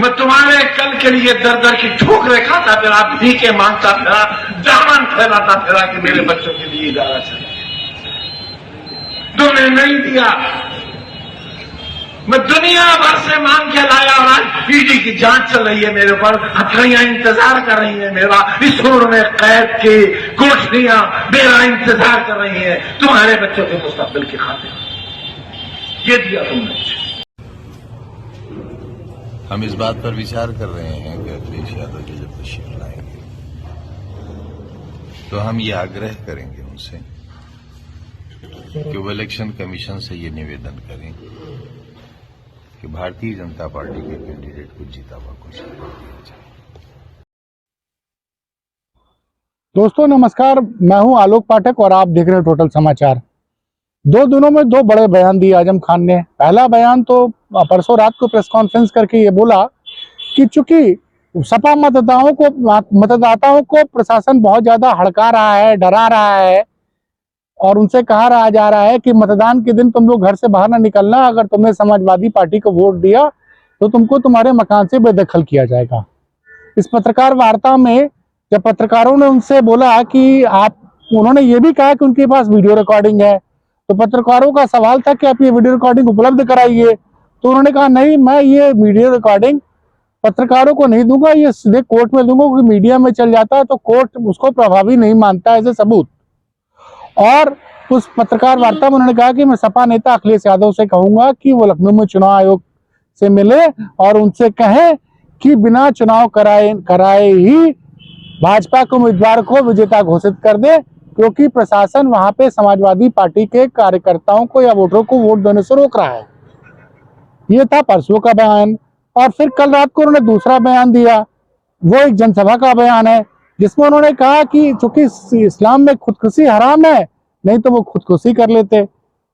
मैं तुम्हारे कल के लिए दर दर की ठोकरें खाता फिरा, भीखे मांगता फिरा, दामन फैलाता फिरा कि मेरे बच्चों के लिए इदारा चले। तुमने नहीं दिया। मैं दुनिया भर से मांग के लाया और आज ईडी की जांच चल रही है मेरे ऊपर, हथकड़ियां इंतजार कर रही है मेरा, इसूर में कैद की कोठरियां मेरा इंतजार कर रही है तुम्हारे बच्चों के मुस्तकबिल की खातिर। ये दिया तुमने। हम इस बात पर विचार कर रहे हैं कि अखिलेश यादव जी जब तशरीफ लाएंगे तो हम ये आग्रह करेंगे उनसे कि वो इलेक्शन कमीशन से ये निवेदन करें कि भारतीय जनता पार्टी के कैंडिडेट को जीता हुआ घोषित कर दिया जाए। दोस्तों नमस्कार, मैं हूं आलोक पाठक और आप देख रहे हैं टोटल समाचार। 2 दिनों में 2 बड़े बयान दिए आजम खान ने। पहला बयान तो परसों रात को प्रेस कॉन्फ्रेंस करके ये बोला कि चूंकि सपा मतदाताओं को प्रशासन बहुत ज्यादा हड़का रहा है, डरा रहा है और उनसे कहा जा रहा है कि मतदान के दिन तुम लोग घर से बाहर ना निकलना, अगर तुमने समाजवादी पार्टी को वोट दिया तो तुमको तुम्हारे मकान से बेदखल किया जाएगा। इस पत्रकार वार्ता में जब पत्रकारों ने उनसे बोला कि उन्होंने ये भी कहा कि उनके पास वीडियो रिकॉर्डिंग है, तो पत्रकारों का सवाल था कि आप ये वीडियो रिकॉर्डिंग उपलब्ध कराइए। तो उन्होंने कहा नहीं, मैं ये वीडियो रिकॉर्डिंग पत्रकारों को नहीं दूंगा, ये सीधे कोर्ट में दूंगा, क्योंकि मीडिया में चल जाता है तो कोर्ट उसको प्रभावी नहीं मानता एज ए सबूत। और उस पत्रकार वार्ता में उन्होंने कहा कि मैं सपा नेता अखिलेश यादव से कहूंगा कि वो लखनऊ में चुनाव आयोग से मिले और उनसे कहें कि बिना चुनाव कराए ही भाजपा के उम्मीदवार को विजेता घोषित कर दे, क्योंकि प्रशासन वहां पे समाजवादी पार्टी के कार्यकर्ताओं को या वोटरों को वोट देने से रोक रहा है। ये था परसों का बयान। और फिर कल रात को उन्होंने दूसरा बयान दिया, वो एक जनसभा का बयान है, जिसमें उन्होंने कहा कि चूंकि इस्लाम में खुदकुशी हराम है, नहीं तो वो खुदकुशी कर लेते।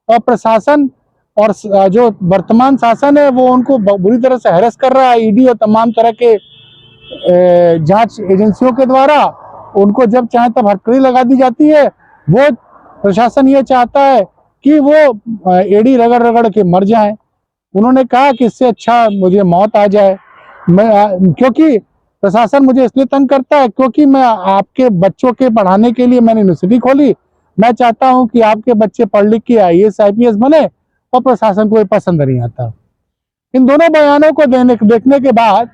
और प्रशासन और जो वर्तमान शासन है वो उनको बुरी तरह से हैरेस कर रहा है। ईडी और तमाम तरह के जांच एजेंसियों के द्वारा उनको जब चाहे तब हथकड़ी लगा दी जाती है। वो प्रशासन ये चाहता है कि वो एड़ी रगड़ रगड़ के मर जाएं। उन्होंने कहा कि इससे अच्छा मुझे मौत आ जाए, क्योंकि प्रशासन मुझे इसलिए तंग करता है क्योंकि मैं आपके बच्चों के पढ़ाने के लिए मैंने यूनिवर्सिटी खोली। मैं चाहता हूं कि आपके बच्चे पढ़ लिख के IAS IPS बने और प्रशासन को ये पसंद नहीं आता। इन दोनों बयानों को देखने के बाद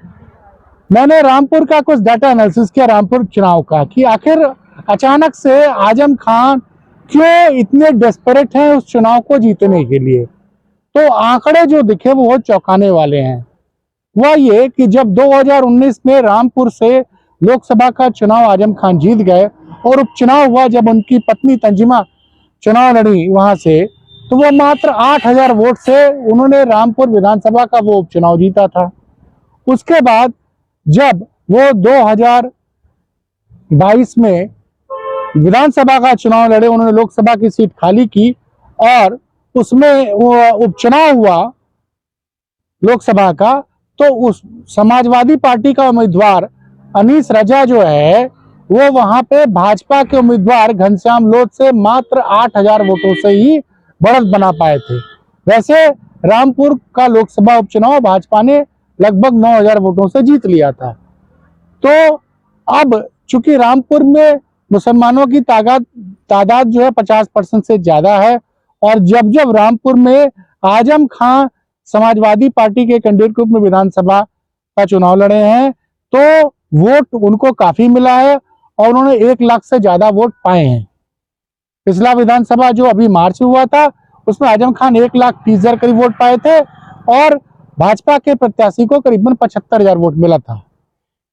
मैंने रामपुर का कुछ डाटा एनालिसिस किया, रामपुर चुनाव का, कि आखिर अचानक से आजम खान क्यों इतने डेस्परेट हैं उस चुनाव को जीतने के लिए। तो आंकड़े जो दिखे वो बहुत चौंकाने वाले हैं। वह ये कि जब 2019 में रामपुर से लोकसभा का चुनाव आजम खान जीत गए और उपचुनाव हुआ, जब उनकी पत्नी तंजिमा चुनाव लड़ी वहां से, तो वो मात्र 8000 वोट से उन्होंने रामपुर विधानसभा का वो उपचुनाव जीता था। उसके बाद जब वो 2022 में विधानसभा का चुनाव लड़े, उन्होंने लोकसभा की सीट खाली की और उसमें उपचुनाव हुआ लोकसभा का, तो उस समाजवादी पार्टी का उम्मीदवार अनीस रजा जो है वो वहां पे भाजपा के उम्मीदवार घनश्याम लोध से मात्र 8000 वोटों से ही बढ़त बना पाए थे। वैसे रामपुर का लोकसभा उपचुनाव भाजपा ने लगभग 9000 वोटों से जीत लिया था। तो अब चूंकि रामपुर में मुसलमानों की तादाद जो है 50% से ज्यादा है, और जब रामपुर में आजम खान समाजवादी पार्टी के कैंडिडेट के रूप में विधानसभा का चुनाव लड़े हैं, तो वोट उनको काफी मिला है और उन्होंने 1 लाख से ज्यादा वोट पाए हैं। पिछला विधानसभा जो अभी मार्च में हुआ था उसमें आजम खान 1,30,000 करीब वोट पाए थे और भाजपा के प्रत्याशी को करीबन 75,000 वोट मिला था।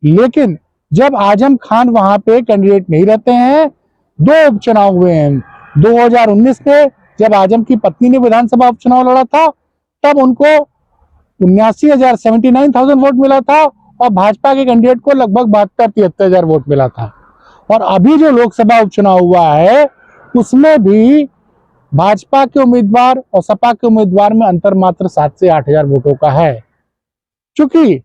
लेकिन जब आजम खान वहां पे कैंडिडेट नहीं रहते हैं, 2 उपचुनाव हुए हैं। 2019 में जब आजम की पत्नी ने विधानसभा उपचुनाव लड़ा था तब उनको 79,000 वोट मिला था और भाजपा के कैंडिडेट को लगभग 72-73,000 वोट मिला था। और अभी जो लोकसभा उपचुनाव हुआ है उसमें भी भाजपा के उम्मीदवार और सपा के उम्मीदवार में अंतर मात्र 7 से 8,000 वोटों का है। चूंकि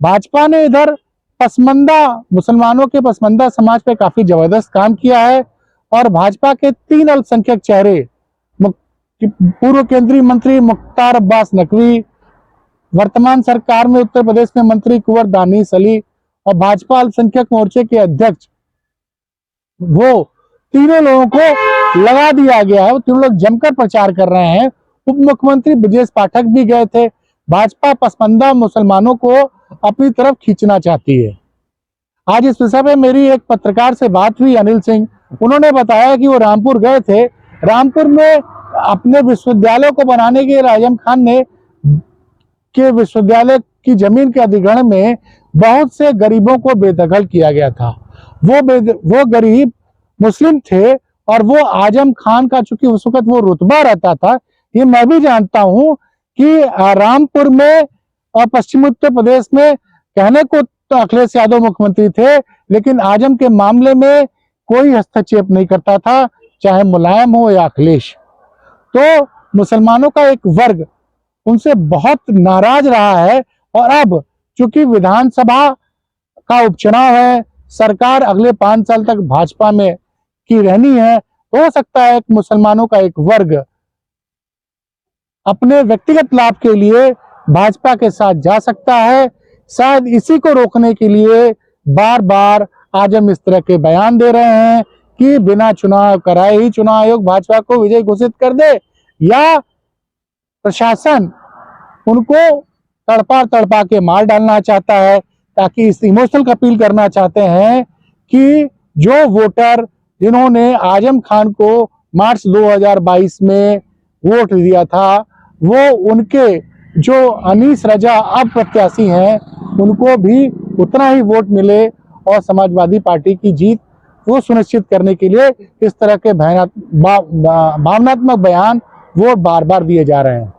भाजपा ने इधर मुसलमानों के पसमंदा समाज पे काफी जबरदस्त काम किया है और भाजपा के 3 अल्पसंख्यक चेहरे, पूर्व केंद्रीय मंत्री मुख्तार अब्बास नकवी, वर्तमान सरकार में उत्तर प्रदेश में मंत्री कुंवर दानिश अली और भाजपा अल्पसंख्यक मोर्चे के अध्यक्ष, वो तीनों लोगों को लगा दिया गया है। वो तीनों लोग जमकर प्रचार कर रहे हैं। उप मुख्यमंत्री ब्रजेश पाठक भी गए थे। भाजपा पसमंदा मुसलमानों को अपनी तरफ खींचना चाहती है। आज इस विषय में मेरी एक पत्रकार से बात हुई, अनिल सिंह। उन्होंने बताया कि वो रामपुर गए थे। रामपुर में अपने विश्वविद्यालय को बनाने के लिए आजम खान ने के विश्वविद्यालय की जमीन के अधिग्रहण में बहुत से गरीबों को बेदखल किया गया था। वो गरीब मुस्लिम थे और वो आजम खान का, चूंकि उस वक्त वो रुतबा रहता था, ये मैं भी जानता हूं कि रामपुर में और पश्चिमी उत्तर प्रदेश में कहने को तो अखिलेश यादव मुख्यमंत्री थे, लेकिन आजम के मामले में कोई हस्तक्षेप नहीं करता था, चाहे मुलायम हो या अखिलेश। तो मुसलमानों का एक वर्ग उनसे बहुत नाराज रहा है। और अब चूंकि विधानसभा का उपचुनाव है, सरकार अगले 5 साल तक भाजपा में की रहनी है, हो सकता है कि मुसलमानों का एक वर्ग अपने व्यक्तिगत लाभ के लिए भाजपा के साथ जा सकता है। शायद इसी को रोकने के लिए बार बार आजम इस तरह के बयान दे रहे हैं कि बिना चुनाव कराए ही चुनाव आयोग भाजपा को विजय घोषित कर दे, या प्रशासन उनको तड़पा के मार डालना चाहता है, ताकि इस इमोशनल अपील करना चाहते हैं कि जो वोटर जिन्होंने आजम खान को मार्च 2022 में वोट दिया था, वो उनके जो अनीस रजा अब प्रत्याशी हैं, उनको भी उतना ही वोट मिले और समाजवादी पार्टी की जीत वो सुनिश्चित करने के लिए इस तरह के भावनात्मक बयान वो बार बार दिए जा रहे हैं।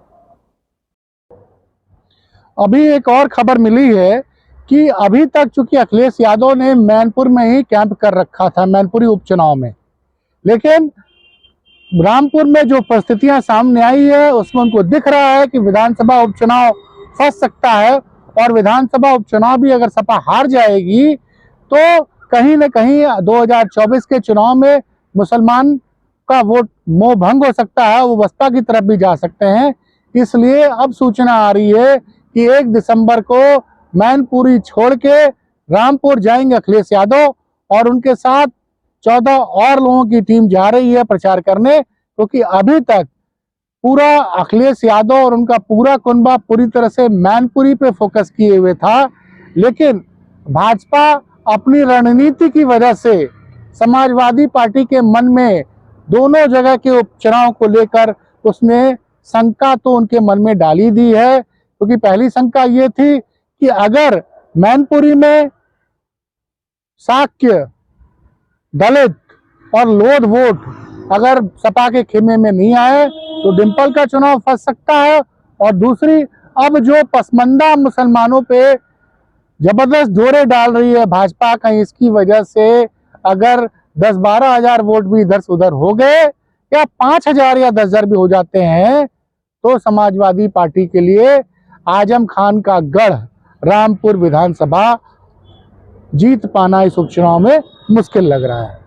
अभी एक और खबर मिली है कि अभी तक चूंकि अखिलेश यादव ने मैनपुर में ही कैंप कर रखा था, मैनपुरी उपचुनाव में, लेकिन रामपुर में जो परिस्थितियां सामने आई है उसमें उनको दिख रहा है कि विधानसभा उपचुनाव फंस सकता है। और विधानसभा उपचुनाव भी अगर सपा हार जाएगी तो कहीं न कहीं 2024 के चुनाव में मुसलमान का वोट मोह भंग हो सकता है, वो बसपा की तरफ भी जा सकते हैं। इसलिए अब सूचना आ रही है कि 1 दिसंबर को मैनपुरी छोड़ के रामपुर जाएंगे अखिलेश यादव और उनके साथ 14 और लोगों की टीम जा रही है प्रचार करने, क्योंकि अभी तक पूरा अखिलेश यादव और उनका पूरा कुनबा पूरी तरह से मैनपुरी पे फोकस किए हुए था। लेकिन भाजपा अपनी रणनीति की वजह से समाजवादी पार्टी के मन में दोनों जगह के उपचुनाव को लेकर उसने शंका तो उनके मन में डाली दी है, क्योंकि पहली शंका ये थी कि अगर मैनपुरी में शाक्य, दलित और लोध वोट अगर सपा के खेमे में नहीं आए तो डिंपल का चुनाव फंस सकता है। और दूसरी, अब जो पसमंदा मुसलमानों पे जबरदस्त जोरे डाल रही है भाजपा, कहीं इसकी वजह से अगर 10-12 हजार वोट भी इधर से उधर हो गए या 5,000 या 10,000 भी हो जाते हैं तो समाजवादी पार्टी के लिए आजम खान का गढ़ रामपुर विधानसभा जीत पाना इस उपचुनाव में मुश्किल लग रहा है।